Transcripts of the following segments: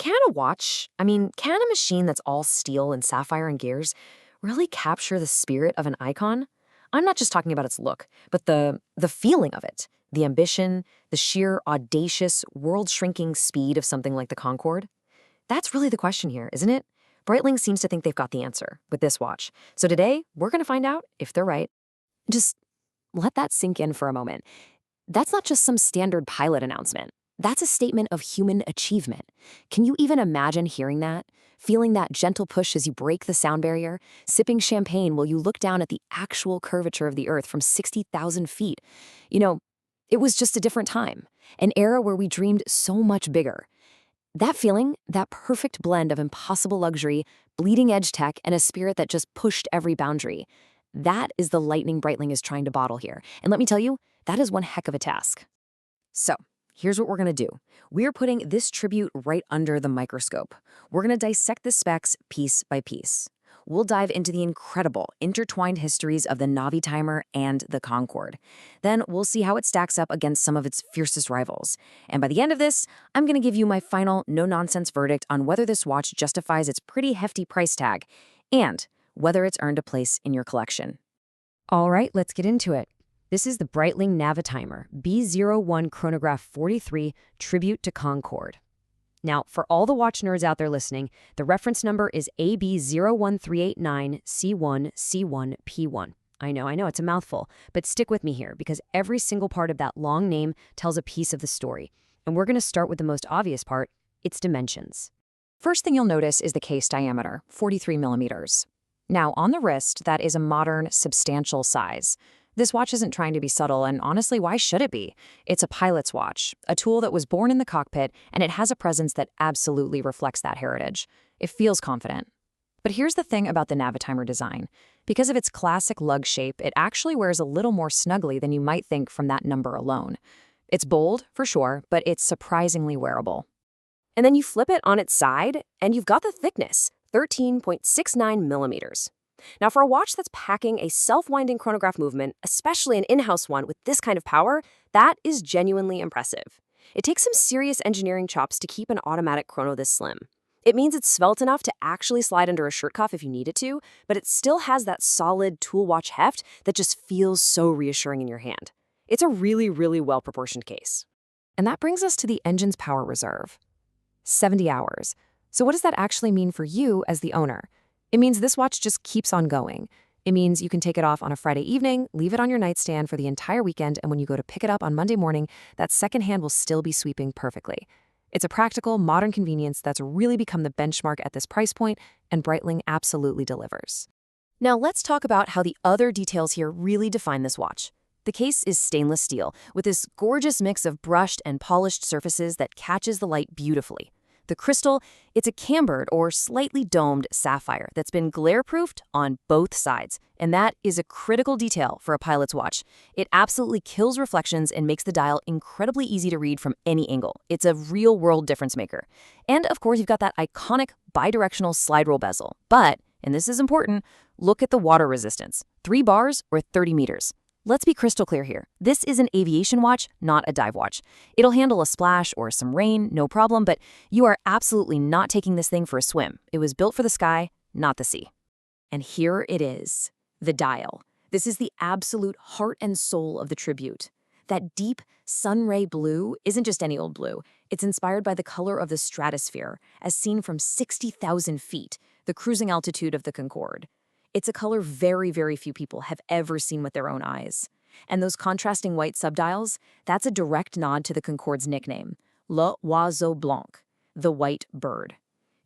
can a watch, can a machine that's all steel and sapphire and gears really capture the spirit of an icon? I'm not just talking about its look, but the feeling of it, the ambition, the sheer audacious, world-shrinking speed of something like the Concorde. That's really the question here, isn't it? Breitling seems to think they've got the answer with this watch. So today, we're going to find out if they're right. Just let that sink in for a moment. That's not just some standard pilot announcement. That's a statement of human achievement. Can you even imagine hearing that? Feeling that gentle push as you break the sound barrier? Sipping champagne while you look down at the actual curvature of the Earth from 60,000 feet? It was just a different time, an era where we dreamed so much bigger. That feeling, that perfect blend of impossible luxury, bleeding-edge tech, and a spirit that just pushed every boundary, that is the lightning Breitling is trying to bottle here. And let me tell you, that is one heck of a task. So, here's what we're going to do. We're putting this tribute right under the microscope. We're going to dissect the specs piece by piece. We'll dive into the incredible, intertwined histories of the Navitimer and the Concorde. Then we'll see how it stacks up against some of its fiercest rivals. And by the end of this, I'm going to give you my final, no-nonsense verdict on whether this watch justifies its pretty hefty price tag and whether it's earned a place in your collection. All right, let's get into it. This is the Breitling Navitimer B01 Chronograph 43 Tribute to Concorde. Now, for all the watch nerds out there listening, the reference number is AB01389C1C1P1. I know, it's a mouthful, but stick with me here because every single part of that long name tells a piece of the story. And we're going to start with the most obvious part, its dimensions. First thing you'll notice is the case diameter, 43 millimeters. Now, on the wrist, that is a modern, substantial size. This watch isn't trying to be subtle, and honestly, why should it be? It's a pilot's watch, a tool that was born in the cockpit, and it has a presence that absolutely reflects that heritage. It feels confident. But here's the thing about the Navitimer design. Because of its classic lug shape, it actually wears a little more snugly than you might think from that number alone. It's bold, for sure, but it's surprisingly wearable. And then you flip it on its side, and you've got the thickness, 13.69 millimeters. Now, for a watch that's packing a self-winding chronograph movement, especially an in-house one with this kind of power, that is genuinely impressive. It takes some serious engineering chops to keep an automatic chrono this slim. It means it's svelte enough to actually slide under a shirt cuff if you need it to, but it still has that solid tool watch heft that just feels so reassuring in your hand. It's a really, really well-proportioned case. And that brings us to the engine's power reserve. 70 hours. So what does that actually mean for you as the owner? It means this watch just keeps on going. It means you can take it off on a Friday evening, leave it on your nightstand for the entire weekend, and when you go to pick it up on Monday morning, that second hand will still be sweeping perfectly. It's a practical, modern convenience that's really become the benchmark at this price point, and Breitling absolutely delivers. Now let's talk about how the other details here really define this watch. The case is stainless steel, with this gorgeous mix of brushed and polished surfaces that catches the light beautifully. The crystal, it's a cambered or slightly domed sapphire that's been glare-proofed on both sides, and that is a critical detail for a pilot's watch. It absolutely kills reflections and makes the dial incredibly easy to read from any angle. It's a real-world difference maker. And of course, you've got that iconic bidirectional slide roll bezel. But, and this is important, look at the water resistance. 3 bars or 30 meters. Let's be crystal clear here. This is an aviation watch, not a dive watch. It'll handle a splash or some rain, no problem, but you are absolutely not taking this thing for a swim. It was built for the sky, not the sea. And here it is, the dial. This is the absolute heart and soul of the tribute. That deep sunray blue isn't just any old blue. It's inspired by the color of the stratosphere, as seen from 60,000 feet, the cruising altitude of the Concorde. It's a color very, very few people have ever seen with their own eyes. And those contrasting white subdials, that's a direct nod to the Concorde's nickname, l'oiseau blanc, the white bird.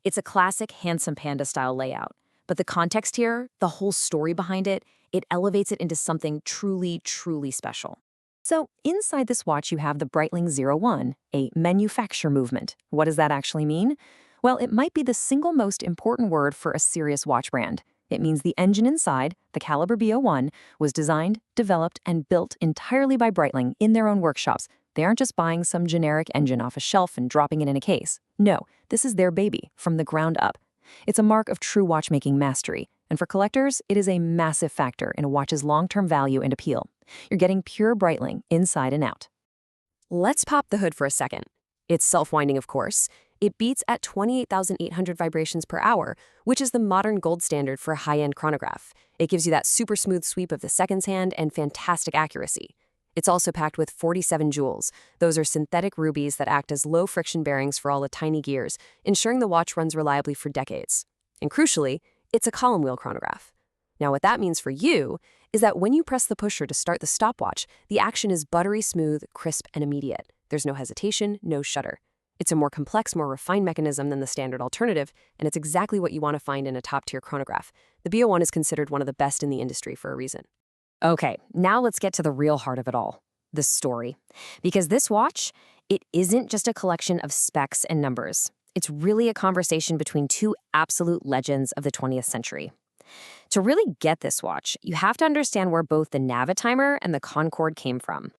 It's a classic handsome panda-style layout. But the context here, the whole story behind it, it elevates it into something truly, truly special. So inside this watch, you have the Breitling 01, a manufacture movement. What does that actually mean? Well, it might be the single most important word for a serious watch brand. It means the engine inside, the Calibre B01, was designed, developed, and built entirely by Breitling in their own workshops. They aren't just buying some generic engine off a shelf and dropping it in a case. No, this is their baby, from the ground up. It's a mark of true watchmaking mastery, and for collectors, it is a massive factor in a watch's long-term value and appeal. You're getting pure Breitling inside and out. Let's pop the hood for a second. It's self-winding, of course, It beats at 28,800 vibrations per hour, which is the modern gold standard for a high-end chronograph. It gives you that super smooth sweep of the seconds hand and fantastic accuracy. It's also packed with 47 jewels. Those are synthetic rubies that act as low-friction bearings for all the tiny gears, ensuring the watch runs reliably for decades. And crucially, it's a column wheel chronograph. Now, what that means for you is that when you press the pusher to start the stopwatch, the action is buttery smooth, crisp, and immediate. There's no hesitation, no shudder. It's a more complex, more refined mechanism than the standard alternative, and it's exactly what you want to find in a top-tier chronograph. The B01 is considered one of the best in the industry for a reason. Okay, now let's get to the real heart of it all, the story. Because this watch, it isn't just a collection of specs and numbers. It's really a conversation between two absolute legends of the 20th century. To really get this watch, you have to understand where both the Navitimer and the Concorde came from.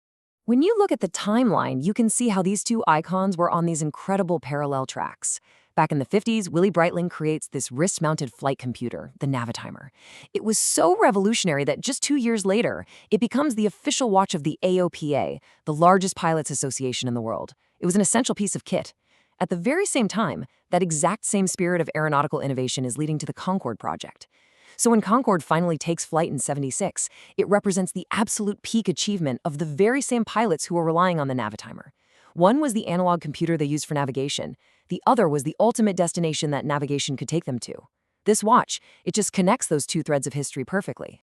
When you look at the timeline, you can see how these two icons were on these incredible parallel tracks. Back in the 50s, Willy Breitling creates this wrist-mounted flight computer, the Navitimer. It was so revolutionary that just 2 years later, it becomes the official watch of the AOPA, the largest pilots' association in the world. It was an essential piece of kit. At the very same time, that exact same spirit of aeronautical innovation is leading to the Concorde project. So when Concorde finally takes flight in '76, it represents the absolute peak achievement of the very same pilots who were relying on the Navitimer. One was the analog computer they used for navigation. The other was the ultimate destination that navigation could take them to. This watch, it just connects those two threads of history perfectly.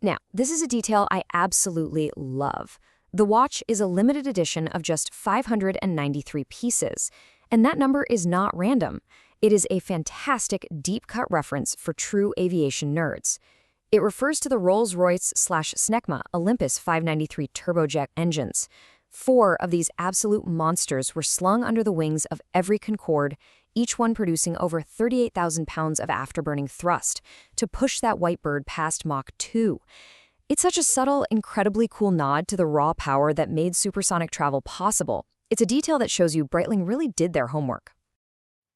Now, this is a detail I absolutely love. The watch is a limited edition of just 593 pieces, and that number is not random. It is a fantastic deep-cut reference for true aviation nerds. It refers to the Rolls-Royce/Snecma Olympus 593 turbojet engines. 4 of these absolute monsters were slung under the wings of every Concorde, each one producing over 38,000 pounds of afterburning thrust to push that white bird past Mach 2. It's such a subtle, incredibly cool nod to the raw power that made supersonic travel possible. It's a detail that shows you Breitling really did their homework.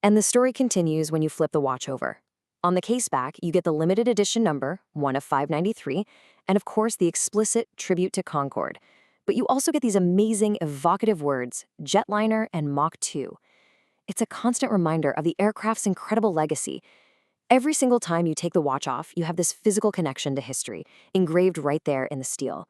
And the story continues when you flip the watch over. On the case back, you get the limited edition number, 1 of 593, and of course the explicit tribute to Concorde. But you also get these amazing, evocative words, jetliner and Mach 2. It's a constant reminder of the aircraft's incredible legacy. Every single time you take the watch off, you have this physical connection to history, engraved right there in the steel.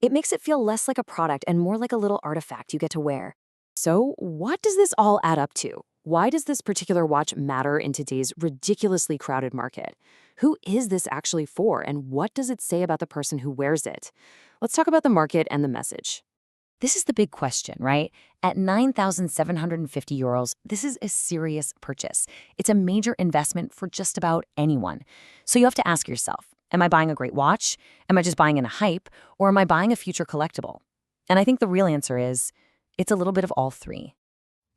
It makes it feel less like a product and more like a little artifact you get to wear. So, what does this all add up to? Why does this particular watch matter in today's ridiculously crowded market? Who is this actually for, and what does it say about the person who wears it? Let's talk about the market and the message. This is the big question, right? At €9,750, this is a serious purchase. It's a major investment for just about anyone. So you have to ask yourself, am I buying a great watch? Am I just buying in a hype? Or am I buying a future collectible? And I think the real answer is, it's a little bit of all three.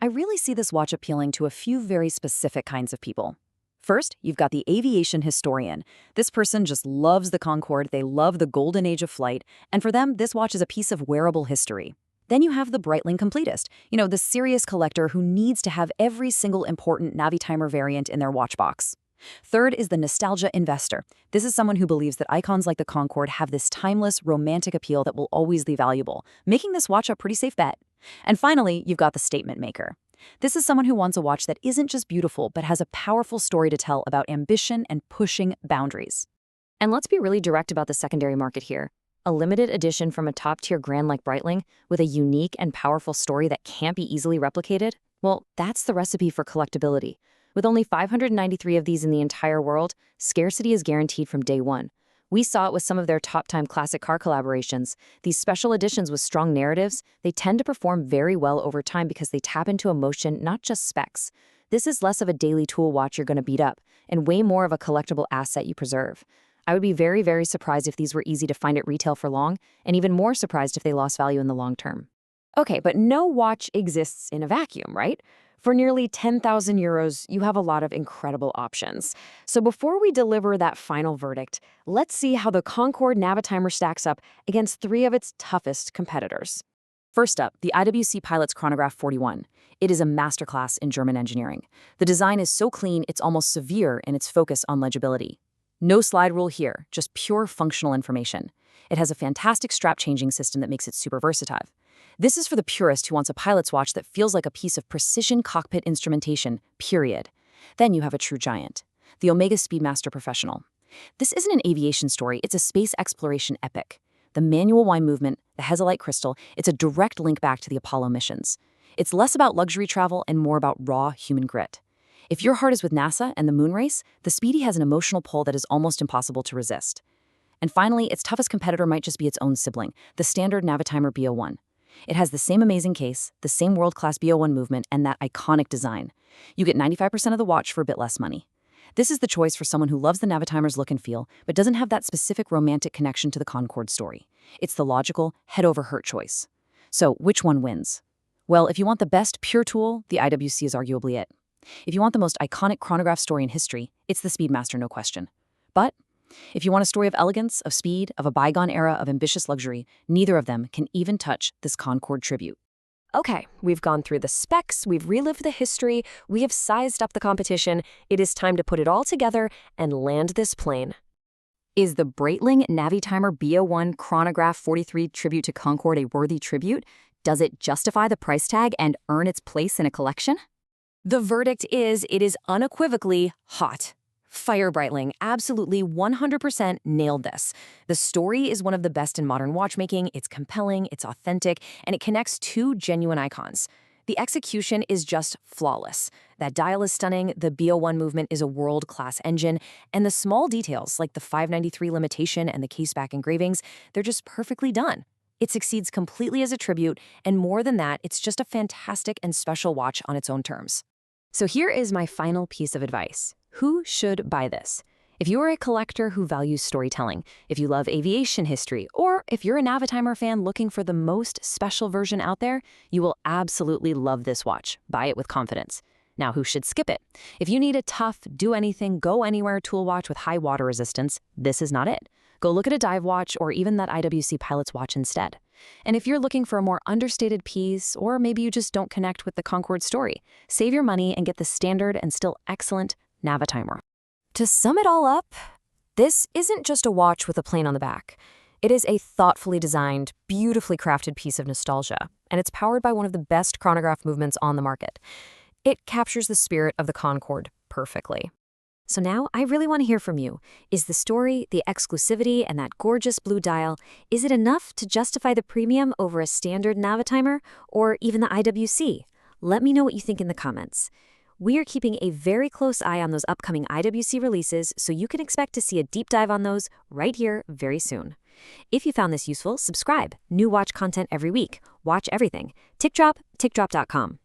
I really see this watch appealing to a few very specific kinds of people. First, you've got the aviation historian. This person just loves the Concorde, they love the golden age of flight, and for them, this watch is a piece of wearable history. Then you have the Breitling completist, the serious collector who needs to have every single important Navitimer variant in their watch box. Third is the nostalgia investor. This is someone who believes that icons like the Concorde have this timeless, romantic appeal that will always be valuable, making this watch a pretty safe bet. And finally, you've got the statement maker. This is someone who wants a watch that isn't just beautiful, but has a powerful story to tell about ambition and pushing boundaries. And let's be really direct about the secondary market here. A limited edition from a top-tier brand like Breitling, with a unique and powerful story that can't be easily replicated? Well, that's the recipe for collectability. With only 593 of these in the entire world, scarcity is guaranteed from day one. We saw it with some of their top-time classic car collaborations. These special editions with strong narratives, they tend to perform very well over time because they tap into emotion, not just specs. This is less of a daily tool watch you're going to beat up, and way more of a collectible asset you preserve. I would be very, very surprised if these were easy to find at retail for long, and even more surprised if they lost value in the long term. Okay, but no watch exists in a vacuum, right? For nearly €10,000, you have a lot of incredible options. So before we deliver that final verdict, let's see how the Concorde Navitimer stacks up against 3 of its toughest competitors. First up, the IWC Pilot's Chronograph 41. It is a masterclass in German engineering. The design is so clean, it's almost severe in its focus on legibility. No slide rule here, just pure functional information. It has a fantastic strap changing system that makes it super versatile. This is for the purist who wants a pilot's watch that feels like a piece of precision cockpit instrumentation, period. Then you have a true giant, the Omega Speedmaster Professional. This isn't an aviation story, it's a space exploration epic. The manual wind movement, the Hesalite crystal, it's a direct link back to the Apollo missions. It's less about luxury travel and more about raw human grit. If your heart is with NASA and the moon race, the Speedy has an emotional pull that is almost impossible to resist. And finally, its toughest competitor might just be its own sibling, the standard Navitimer B01. It has the same amazing case, the same world-class B01 movement, and that iconic design. You get 95% of the watch for a bit less money. This is the choice for someone who loves the Navitimer's look and feel, but doesn't have that specific romantic connection to the Concorde story. It's the logical, head-over-heart choice. So, which one wins? Well, if you want the best pure tool, the IWC is arguably it. If you want the most iconic chronograph story in history, it's the Speedmaster, no question. But if you want a story of elegance, of speed, of a bygone era of ambitious luxury, neither of them can even touch this Concorde tribute. Okay, we've gone through the specs, we've relived the history, we have sized up the competition. It is time to put it all together and land this plane. Is the Breitling Navitimer B01 Chronograph 43 tribute to Concorde a worthy tribute? Does it justify the price tag and earn its place in a collection? The verdict is it is unequivocally hot. Fire Breitling, absolutely 100% nailed this. The story is one of the best in modern watchmaking, it's compelling, it's authentic, and it connects two genuine icons. The execution is just flawless. That dial is stunning, the B01 movement is a world-class engine, and the small details like the 593 limitation and the caseback engravings, they're just perfectly done. It succeeds completely as a tribute, and more than that, it's just a fantastic and special watch on its own terms. So here is my final piece of advice. Who should buy this? If you are a collector who values storytelling, if you love aviation history, or if you're a Navitimer fan looking for the most special version out there, you will absolutely love this watch. Buy it with confidence. Now, who should skip it? If you need a tough, do-anything, go-anywhere tool watch with high water resistance, this is not it. Go look at a dive watch or even that IWC pilot's watch instead. And if you're looking for a more understated piece, or maybe you just don't connect with the Concorde story, save your money and get the standard and still excellent Navitimer. To sum it all up, this isn't just a watch with a plane on the back. It is a thoughtfully designed, beautifully crafted piece of nostalgia, and it's powered by one of the best chronograph movements on the market. It captures the spirit of the Concorde perfectly. So now I really want to hear from you. Is the story, the exclusivity, and that gorgeous blue dial, is it enough to justify the premium over a standard Navitimer or even the IWC? Let me know what you think in the comments. We are keeping a very close eye on those upcoming IWC releases, so you can expect to see a deep dive on those right here very soon. If you found this useful, subscribe. New watch content every week. Watch everything. TickDrop, tickdrop.com.